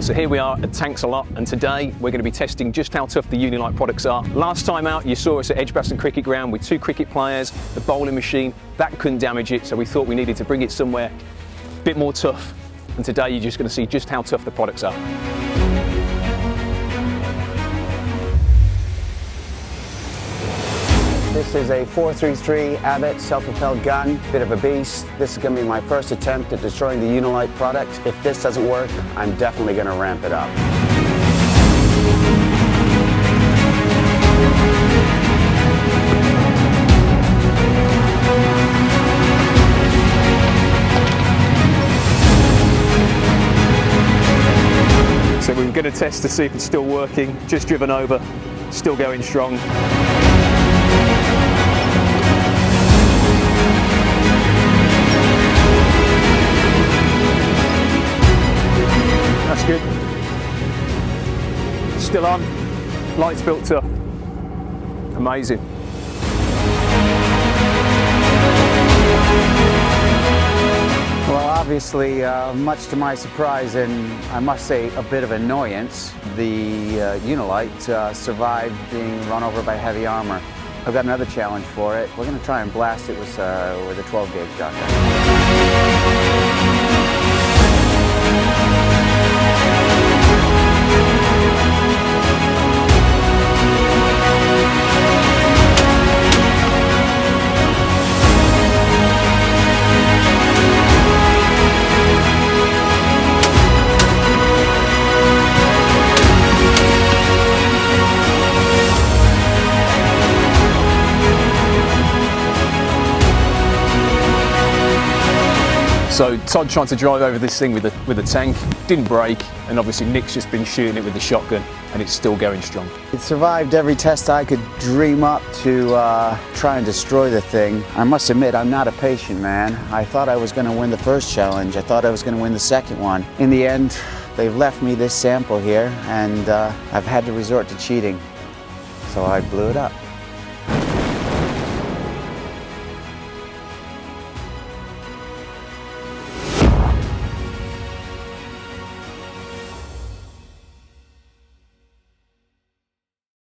So here we are at Tanks a Lot, and today we're going to be testing just how tough the Unilite products are. Last time out you saw us at Edgbaston Cricket Ground with 2 cricket players, the bowling machine, that couldn't damage it, so we thought we needed to bring it somewhere a bit more tough. And today you're just going to see just how tough the products are. This is a 433 Abbott self-propelled gun, bit of a beast. This is going to be my first attempt at destroying the Unilite product. If this doesn't work, I'm definitely going to ramp it up. So we're going to test to see if it's still working, just driven over, still going strong. That's good. Still on. Lights built up. Amazing. Well, obviously, much to my surprise and I must say a bit of annoyance, the Unilite survived being run over by heavy armor. I've got another challenge for it. We're going to try and blast it with a 12-gauge shotgun. So Todd tried to drive over this thing with a tank, didn't break, and obviously Nick's just been shooting it with the shotgun and it's still going strong. It survived every test I could dream up to try and destroy the thing. I must admit, I'm not a patient man. I thought I was going to win the first challenge. I thought I was going to win the second one. In the end, they've left me this sample here and I've had to resort to cheating. So I blew it up.